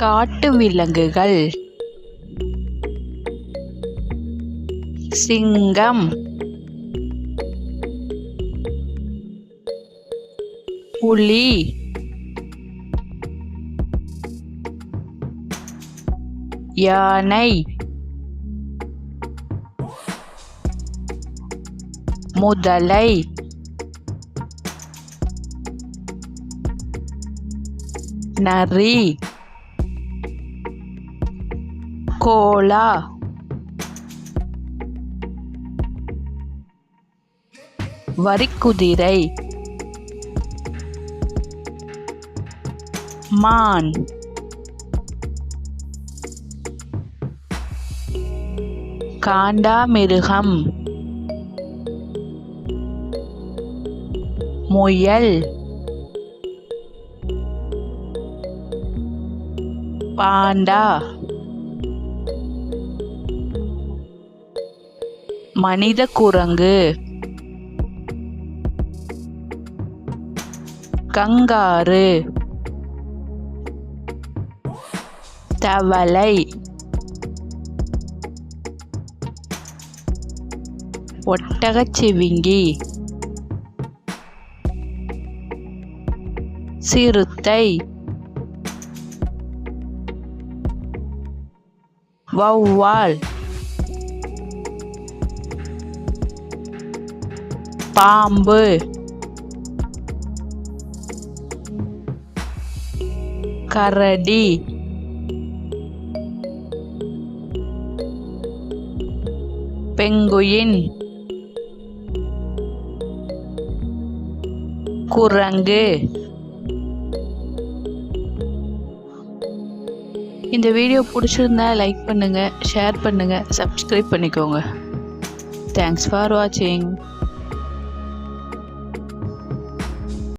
காட்டு விலங்குகள்: சிங்கம், புலி, யானை, முதலை, நரி, கோலா, வரிக்குதிரை, மான், காண்டாமிருகம், முயல், பாண்டா, மனித குரங்கு, கங்காரு, தவளை, ஒட்டகச்சிவிங்கி, சிறுத்தை, வௌவால், பாம்பு, கரடி, பெங்குயின், குரங்கு. இந்த வீடியோ பிடிச்சிருந்தா லைக் பண்ணுங்க, ஷேர் பண்ணுங்க, சப்ஸ்கிரைப் பண்ணிக்கோங்க. தேங்க்ஸ் ஃபார் வாட்சிங்.